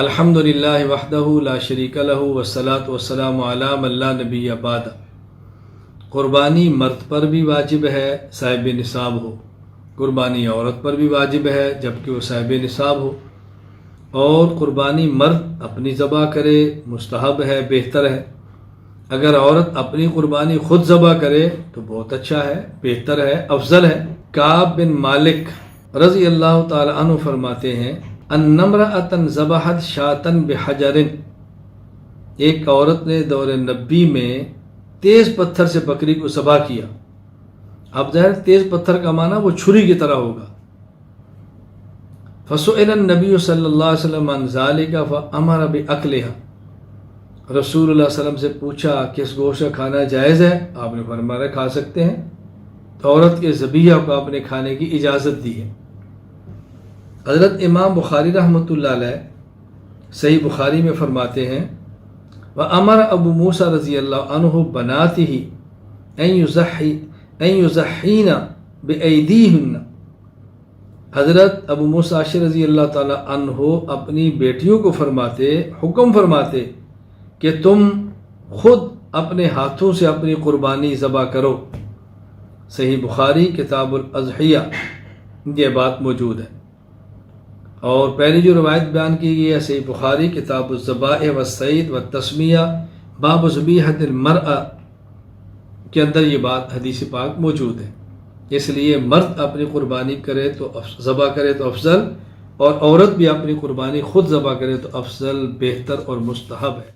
الحمدللہ وحدہ لا شریک لہ والصلاۃ والسلام علی من لا نبی بعد۔ قربانی مرد پر بھی واجب ہے صاحب نصاب ہو، قربانی عورت پر بھی واجب ہے جبکہ وہ صاحب نصاب ہو، اور قربانی مرد اپنی ذبح کرے مستحب ہے، بہتر ہے۔ اگر عورت اپنی قربانی خود ذبح کرے تو بہت اچھا ہے، بہتر ہے، افضل ہے۔ کعب بن مالک رضی اللہ تعالی عنہ فرماتے ہیں ان امرأۃ ذبحت شاۃ بحجر، ایک عورت نے دور نبی میں تیز پتھر سے بکری کو ذبح کیا۔ اب ظاہر تیز پتھر کا معنی وہ چھری کی طرح ہوگا۔ فسئل النبی صلی اللہ علیہ وسلم عن ذلک فامر باکلها، رسول اللہ صلی اللہ علیہ وسلم سے پوچھا کہ اس گوشت کا کھانا جائز ہے؟ آپ نے فرمایا کھا سکتے ہیں۔ تو عورت کے ذبیحہ کو آپ نے کھانے کی اجازت دی ہے۔ حضرت امام بخاری رحمۃ اللہ علیہ صحیح بخاری میں فرماتے ہیں وَأَمَرَ ابو موسیٰ رضی اللہ عنہ بناتہ ان یضحین بأیدیہن، حضرت ابو موسیٰ رضی اللہ تعالی عنہ اپنی بیٹیوں کو حکم فرماتے کہ تم خود اپنے ہاتھوں سے اپنی قربانی ذبح کرو۔ صحیح بخاری کتاب الاضحیہ یہ بات موجود ہے۔ اور پہلی جو روایت بیان کی گئی ہے صحیح بخاری کتاب الذبائح والصید والتسمیہ باب ذبیحۃ المرأہ کے اندر یہ بات حدیث پاک موجود ہے۔ اس لیے مرد اپنی قربانی کرے تو ذبح کرے تو افضل، اور عورت بھی اپنی قربانی خود ذبح کرے تو افضل، بہتر اور مستحب ہے۔